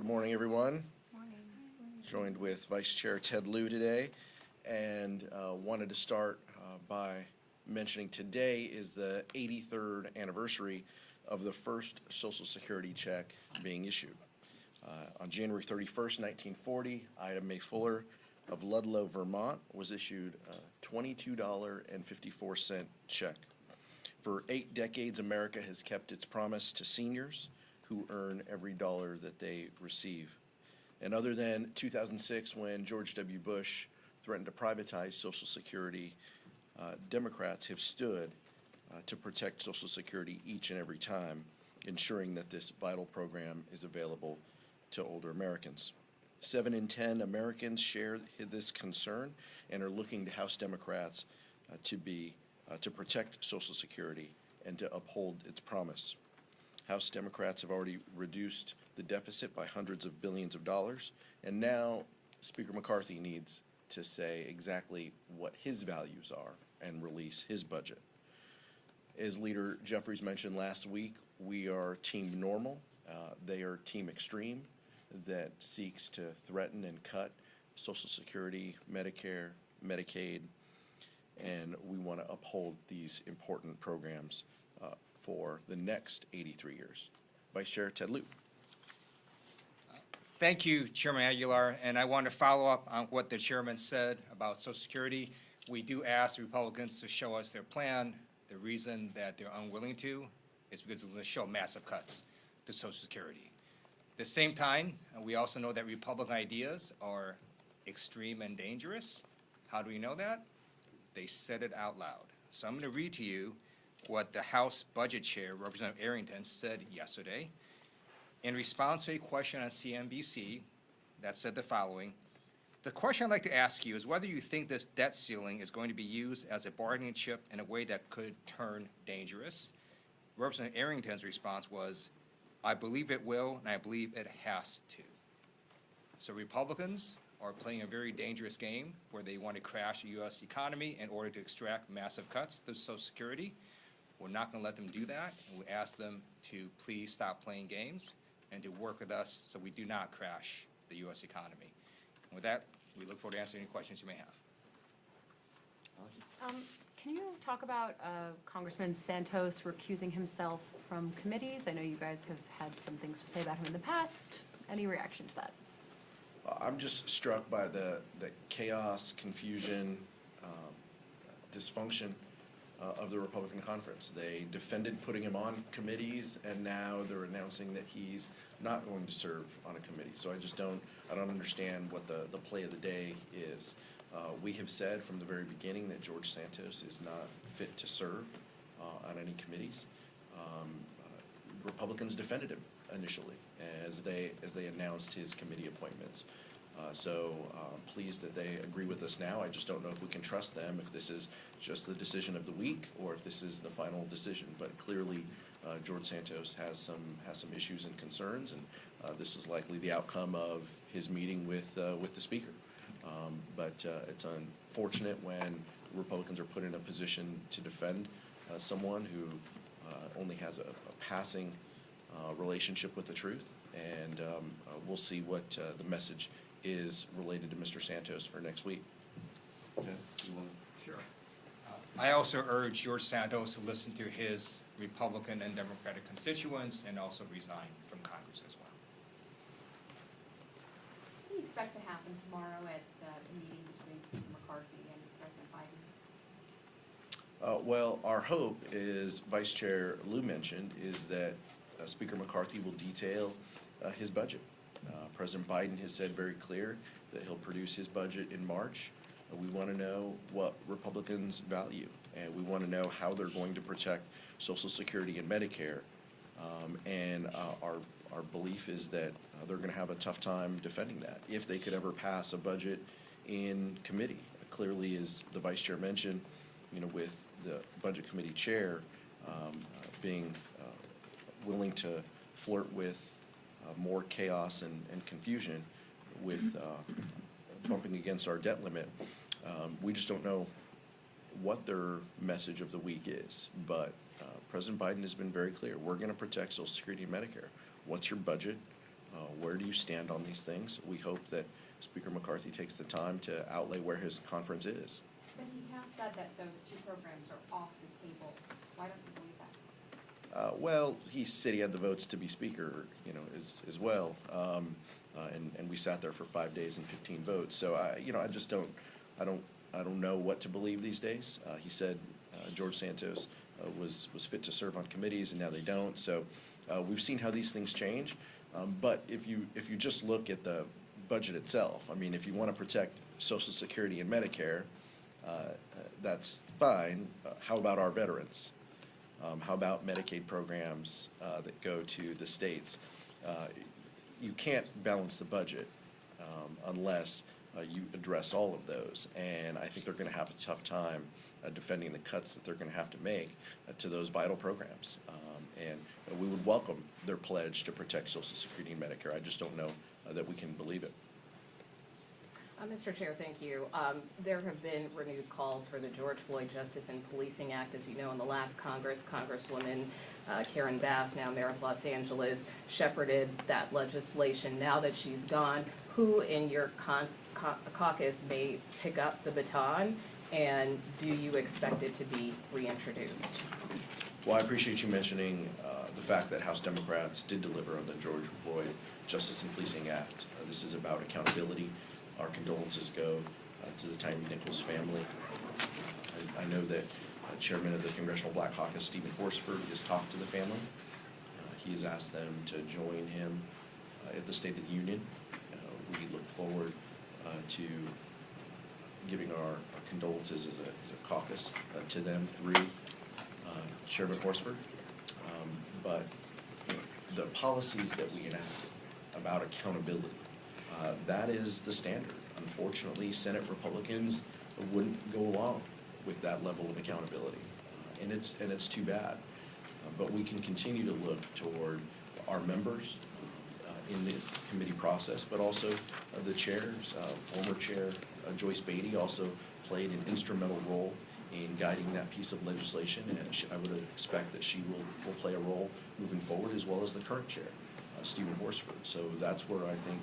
Good morning, everyone. Joined with Vice Chair Ted Lieu today, and wanted to start by mentioning today is the 83rd anniversary of the first Social Security check being issued. On January 31st, 1940, Ida Mae Fuller of Ludlow, Vermont, was issued a $22.54 check. For 8 decades, America has kept its promise to seniors who earn every dollar that they receive. And other than 2006, when George W. Bush threatened to privatize Social Security, Democrats have stood to protect Social Security each and every time, ensuring that this vital program is available to older Americans. 7 in 10 Americans share this concern and are looking to House Democrats to protect Social Security and to uphold its promise. House Democrats have already reduced the deficit by hundreds of billions of dollars, and now Speaker McCarthy needs to say exactly what his values are and release his budget. As Leader Jeffries mentioned last week, we are Team Normal. They are Team Extreme, that seeks to threaten and cut Social Security, Medicare, Medicaid, and we want to uphold these important programs for the next 83 years. Vice Chair Ted Lieu. Thank you, Chairman Aguilar, and I want to follow up on what the chairman said about Social Security. We do ask Republicans to show us their plan. The reason that they're unwilling to is because it's going to show massive cuts to Social Security. At the same time, we also know that Republican ideas are extreme and dangerous. How do we know that? They said it out loud. So I'm going to read to you what the House Budget Chair, Representative Arrington, said yesterday. In response to a question on CNBC that said the following: the question I'd like to ask you is whether you think this debt ceiling is going to be used as a bargaining chip in a way that could turn dangerous. Representative Arrington's response was, I believe it will, and I believe it has to. So Republicans are playing a very dangerous game where they want to crash the U.S. economy in order to extract massive cuts to Social Security. We're not going to let them do that, and we ask them to please stop playing games and to work with us so we do not crash the U.S. economy. And with that, we look forward to answering any questions you may have. Can you talk about Congressman Santos recusing himself from committees? I know you guys have had some things to say about him in the past. Any reaction to that? I'm just struck by the chaos, confusion, dysfunction of the Republican conference. They defended putting him on committees, and now they're announcing that he's not going to serve on a committee. So I don't understand what the play of the day is. We have said from the very beginning that George Santos is not fit to serve on any committees. Republicans defended him initially as they announced his committee appointments. So I'm pleased that they agree with us now. I just don't know if we can trust them, if this is just the decision of the week or if this is the final decision. But clearly, George Santos has some issues and concerns, and this is likely the outcome of his meeting with the Speaker. But it's unfortunate when Republicans are put in a position to defend someone who only has a passing relationship with the truth, and we'll see what the message is related to Mr. Santos for next week. Okay, Sure. I also urge George Santos to listen to his Republican and Democratic constituents and also resign from Congress as well. What do you expect to happen tomorrow at the meeting between Speaker McCarthy and President Biden? Well, our hope, as Vice Chair Lieu mentioned, is that Speaker McCarthy will detail his budget. President Biden has said very clear that he'll produce his budget in March. We want to know what Republicans value, and we want to know how they're going to protect Social Security and Medicare. And our belief is that they're going to have a tough time defending that if they could ever pass a budget in committee. Clearly, as the Vice Chair mentioned, with the Budget Committee Chair being willing to flirt with more chaos and confusion with bumping against our debt limit. We just don't know what their message of the week is. But President Biden has been very clear. We're going to protect Social Security and Medicare. What's your budget? where do you stand on these things? We hope that Speaker McCarthy takes the time to outlay where his conference is. But he has said that those two programs are off the table. Why don't you believe that? Well, he said he had the votes to be speaker, as well. And we sat there for 5 days and 15 votes. So I don't know what to believe these days. He said George Santos was fit to serve on committees, and now they don't. So we've seen how these things change. But if you just look at the budget itself, I mean, if you want to protect Social Security and Medicare, that's fine. How about our veterans? How about Medicaid programs that go to the states? You can't balance the budget unless you address all of those. And I think they're going to have a tough time defending the cuts that they're going to have to make to those vital programs. And we would welcome their pledge to protect Social Security and Medicare. I just don't know that we can believe it. Mr. Chair, thank you. There have been renewed calls for the George Floyd Justice and Policing Act. As you know, in the last Congress, Congresswoman Karen Bass, now Mayor of Los Angeles, shepherded that legislation. Now that she's gone, who in your caucus may pick up the baton, and do you expect it to be reintroduced? Well, I appreciate you mentioning the fact that House Democrats did deliver on the George Floyd Justice and Policing Act. This is about accountability. Our condolences go to the Tyree Nichols family. I know that Chairman of the Congressional Black Caucus, Stephen Horsford, has talked to the family. He has asked them to join him at the State of the Union. We look forward to giving our condolences as a caucus to them through Chairman Horsford. But the policies that we enacted about accountability, that is the standard. Unfortunately, Senate Republicans wouldn't go along with that level of accountability, and it's too bad. But we can continue to look toward our members in the committee process, but also the chairs. Former chair Joyce Beatty also played an instrumental role in guiding that piece of legislation, and I would expect that she will play a role moving forward, as well as the current chair, Stephen Horsford. So that's where I think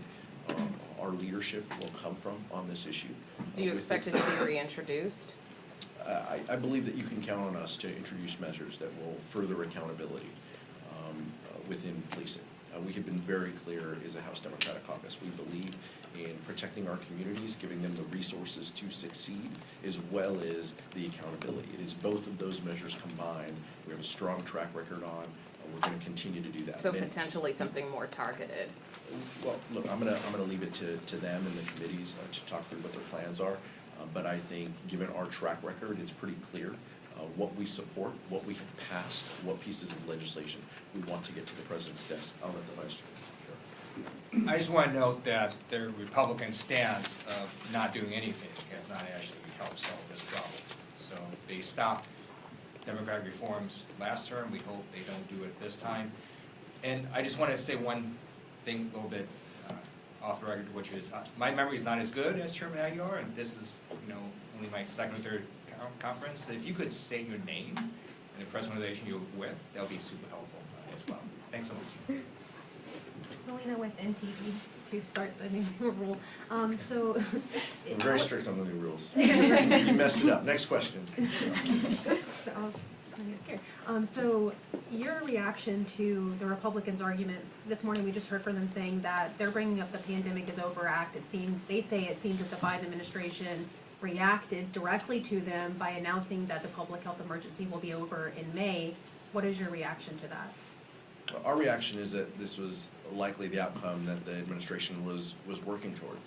our leadership will come from on this issue. Do you expect it to be reintroduced? I believe that you can count on us to introduce measures that will further accountability within policing. We have been very clear as a House Democratic Caucus. We believe in protecting our communities, giving them the resources to succeed, as well as the accountability. It is both of those measures combined. We have a strong track record on. We're going to continue to do that. So potentially something more targeted. Well, look, I'm gonna leave it to them and the committees to talk through what their plans are. But I think, given our track record, it's pretty clear what we support, what we have passed, what pieces of legislation we want to get to the president's desk. I'll let the vice chair. I just want to note that the Republican stance of not doing anything has not actually helped solve this problem. So they stopped Democratic reforms last term. We hope they don't do it this time. And I just want to say one thing a little bit off the record, which is my memory is not as good as Chairman Aguilar, and this is only my second or third conference. So if you could say your name and the press organization you're with, that would be super helpful as well. Thanks so much. Helena with NTV to start the new rule. So We're very strict on the new rules. Yeah, right. You messed it up. Next question. So I was kind of scared. So your reaction to the Republicans' argument this morning, we just heard from them saying that they're bringing up the Pandemic is Over Act. They say it seems that the Biden administration reacted directly to them by announcing that the public health emergency will be over in May. What is your reaction to that? Our reaction is that this was likely the outcome that the administration was working toward.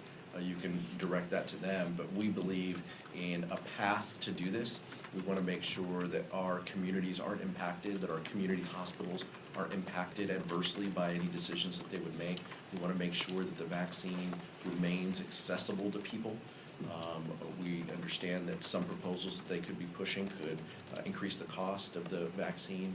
You can direct that to them, but we believe in a path to do this. We want to make sure that our communities aren't impacted, that our community hospitals aren't impacted adversely by any decisions that they would make. We want to make sure that the vaccine remains accessible to people. We understand that some proposals that they could be pushing could increase the cost of the vaccine.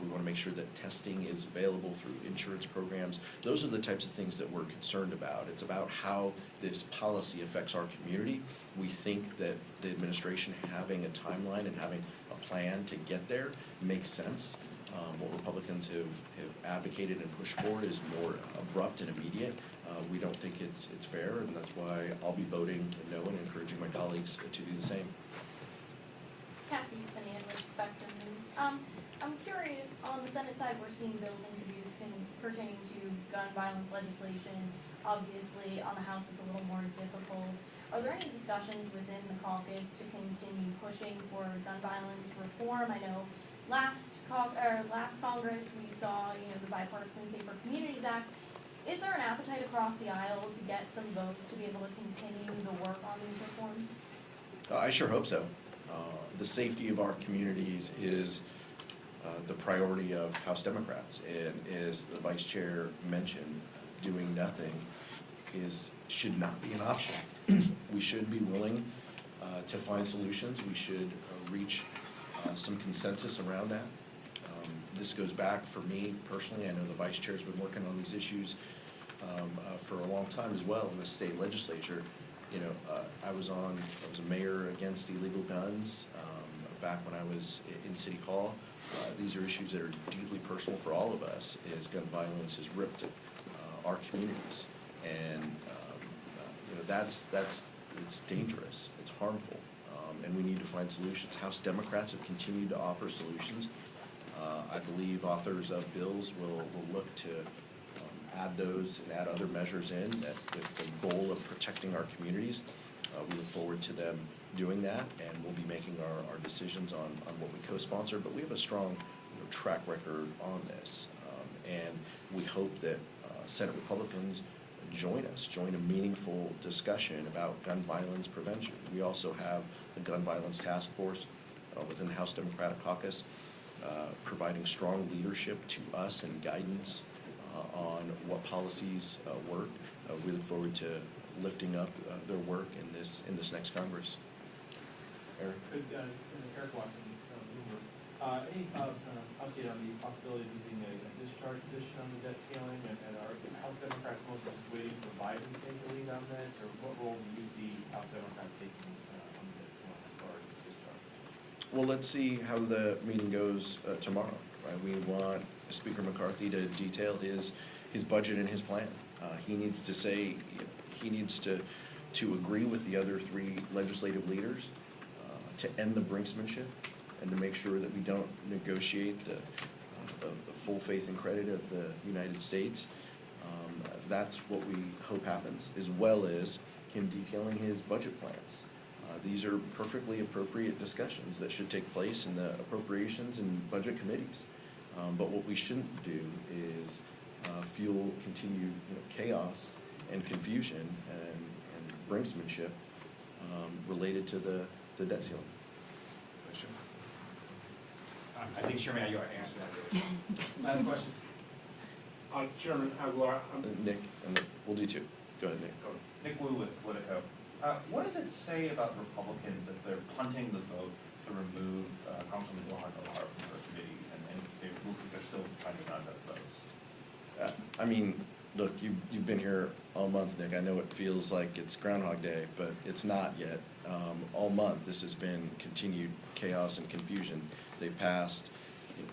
We want to make sure that testing is available through insurance programs. Those are the types of things that we're concerned about. It's about how this policy affects our community. We think that the administration having a timeline and having a plan to get there makes sense. What Republicans have advocated and pushed for is more abrupt and immediate. We don't think it's fair, and that's why I'll be voting no and encouraging my colleagues to do the same. Cassie Simeon with Spectrum News. I'm curious, on the Senate side, we're seeing bills introduced pertaining to gun violence legislation. Obviously, on the House, it's a little more difficult. Are there any discussions within the caucus to continue pushing for gun violence reform? I know last Congress, we saw, the Bipartisan Safer Communities Act. Is there an appetite across the aisle to get some votes to be able to continue the work on these reforms? I sure hope so. The safety of our communities is the priority of House Democrats, and as the Vice Chair mentioned, doing nothing should not be an option. We should be willing to find solutions. We should reach some consensus around that. This goes back for me personally. I know the Vice Chair's been working on these issues for a long time as well in the state legislature. I was a mayor against illegal guns back when I was in City Hall. These are issues that are deeply personal for all of us, as gun violence has ripped our communities. And it's dangerous, it's harmful, and we need to find solutions. House Democrats have continued to offer solutions. I believe authors of bills will look to add those and add other measures in that with the goal of protecting our communities. We look forward to them doing that, and we'll be making our decisions on what we co-sponsor, but we have a strong track record on this. And we hope that Senate Republicans join a meaningful discussion about gun violence prevention. We also have the Gun Violence Task Force within the House Democratic Caucus, providing strong leadership to us and guidance on what policies work. We look forward to lifting up their work in this next Congress. Eric? Eric Watson, Bloomberg. Any update on the possibility of using a discharge petition on the debt ceiling? And are House Democrats mostly just waiting for Biden to take the lead on this? Or what role do you see House Democrats taking on the debt ceiling as far as discharge? Well, let's see how the meeting goes tomorrow. Right? We want Speaker McCarthy to detail his budget and his plan. He needs to say, he needs to agree with the other three legislative leaders to end the brinksmanship and to make sure that we don't negotiate the full faith and credit of the United States. That's what we hope happens, as well as him detailing his budget plans. These are perfectly appropriate discussions that should take place in the appropriations and budget committees. But what we shouldn't do is fuel continued chaos and confusion and brinksmanship related to the debt ceiling. I think Chairman Aguilar answered that. Last question. Chairman Aguilar. Nick, and then we'll do two. Go ahead, Nick. Nick Wu with Politico. What does it say about Republicans that they're punting the vote to remove Congresswoman Ilhan Omar from her committees, and it looks like they're still trying to round up votes? I mean, look, you've been here all month, Nick. I know it feels like it's Groundhog Day, but it's not yet. All month, this has been continued chaos and confusion. They passed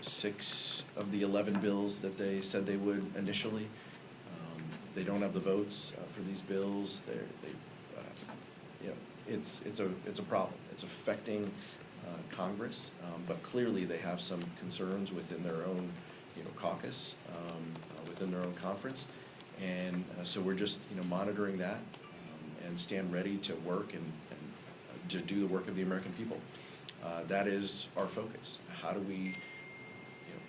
6 of the 11 bills that they said they would initially. They don't have the votes for these bills. It's a problem. It's affecting Congress, but clearly they have some concerns within their own caucus, within their own conference, and so we're just monitoring that and stand ready to work and to do the work of the American people. That is our focus. How do we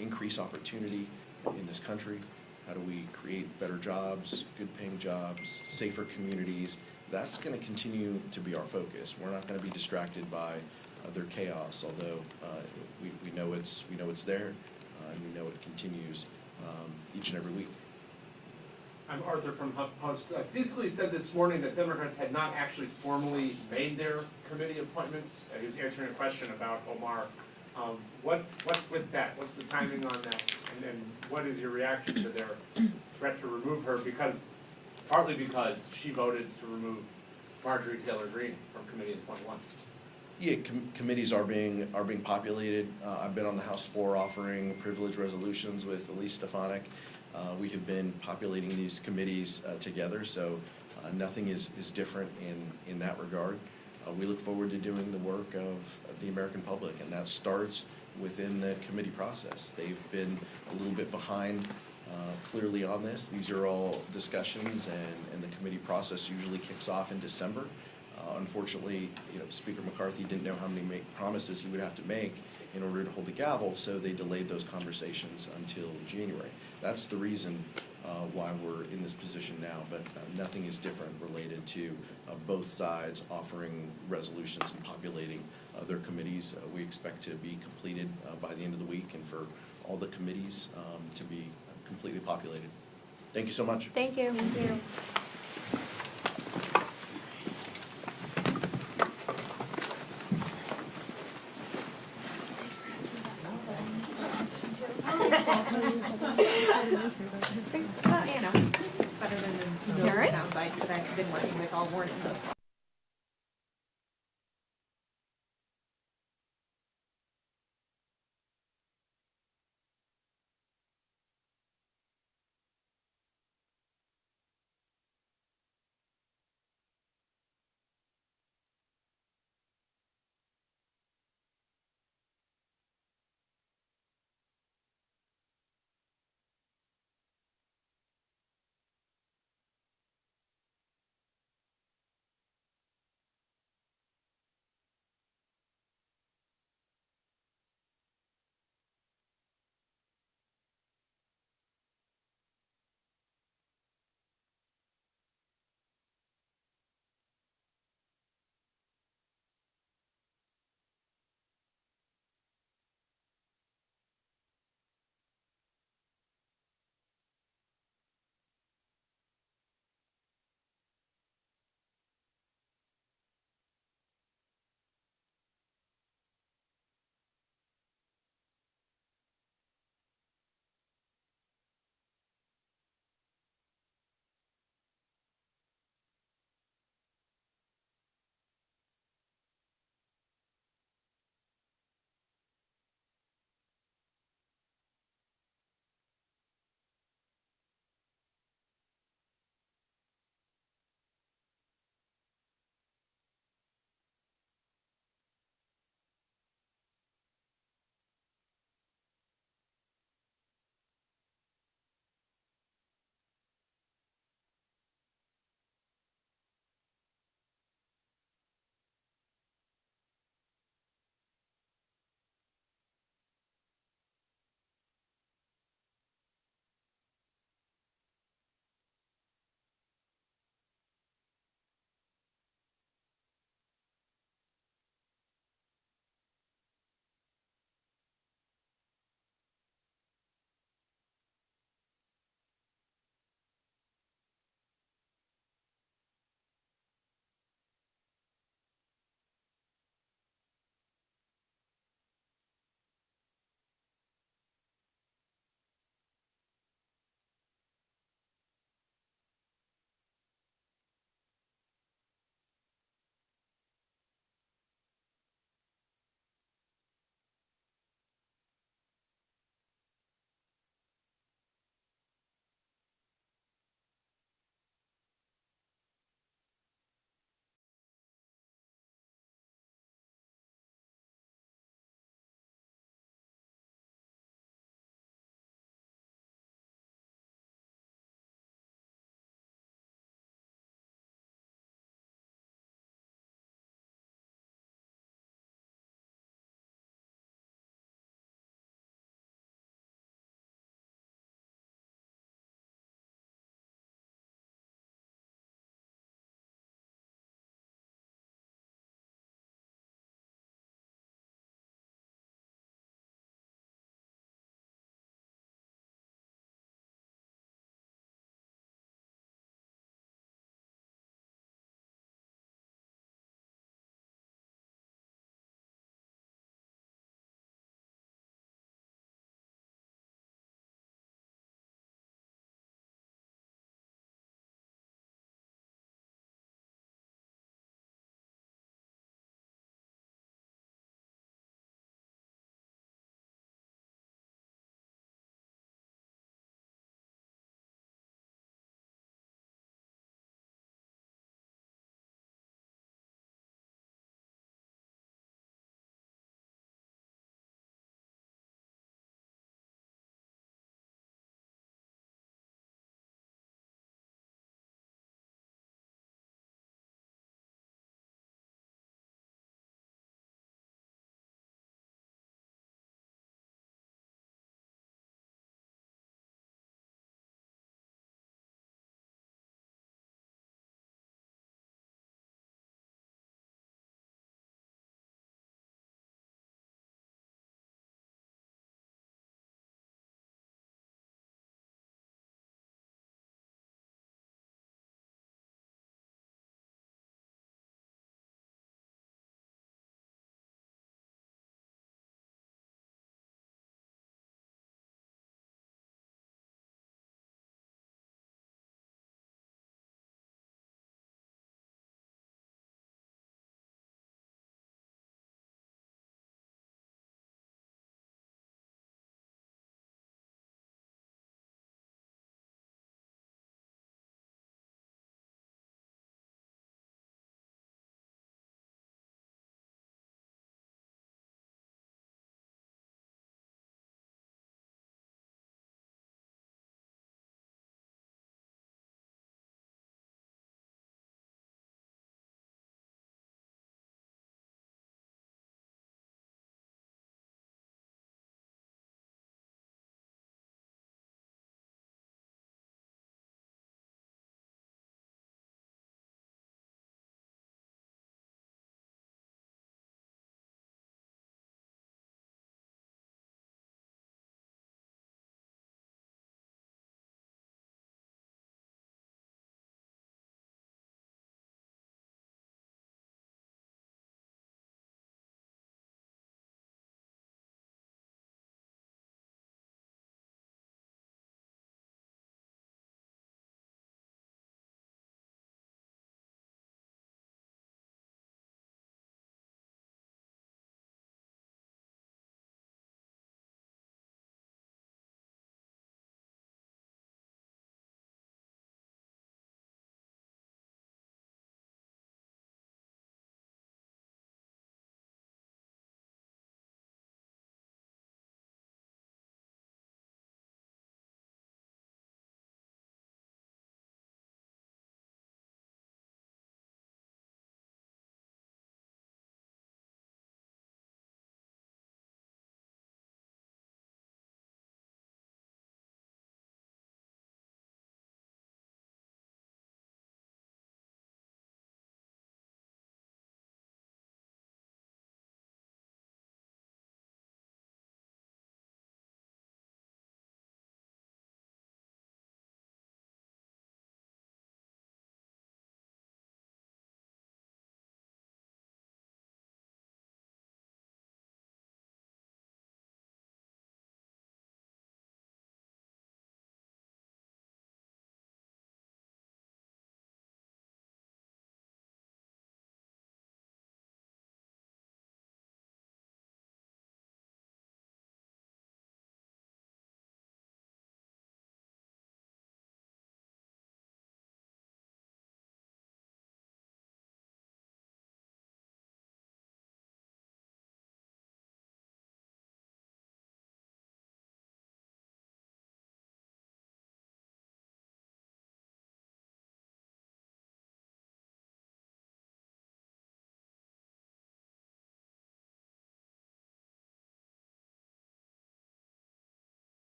increase opportunity in this country? How do we create better jobs, good-paying jobs, safer communities? That's going to continue to be our focus. We're not going to be distracted by their chaos, although we know it's there, and we know it continues each and every week. I'm Arthur from HuffPost. Steve Scalise said this morning that Democrats had not actually formally made their committee appointments. He was answering a question about Omar. What's with that? What's the timing on that? And then what is your reaction to their threat to remove her partly because she voted to remove Marjorie Taylor Greene from committee in 21? Yeah, committees are being populated. I've been on the House floor offering privilege resolutions with Elise Stefanik. We have been populating these committees together, so nothing is different in that regard. We look forward to doing the work of the American public, and that starts within the committee process. They've been a little bit behind clearly on this. These are all discussions, and the committee process usually kicks off in December. Unfortunately, Speaker McCarthy didn't know how many promises he would have to make in order to hold the gavel, so they delayed those conversations until January. That's the reason why we're in this position now, but nothing is different related to both sides offering resolutions and populating their committees. We expect to be completed by the end of the week and for all the committees to be completely populated. Thank you so much. Thank you. Thank you. Well, it's better than the Karen? sound bites that I've been working with all morning thus far.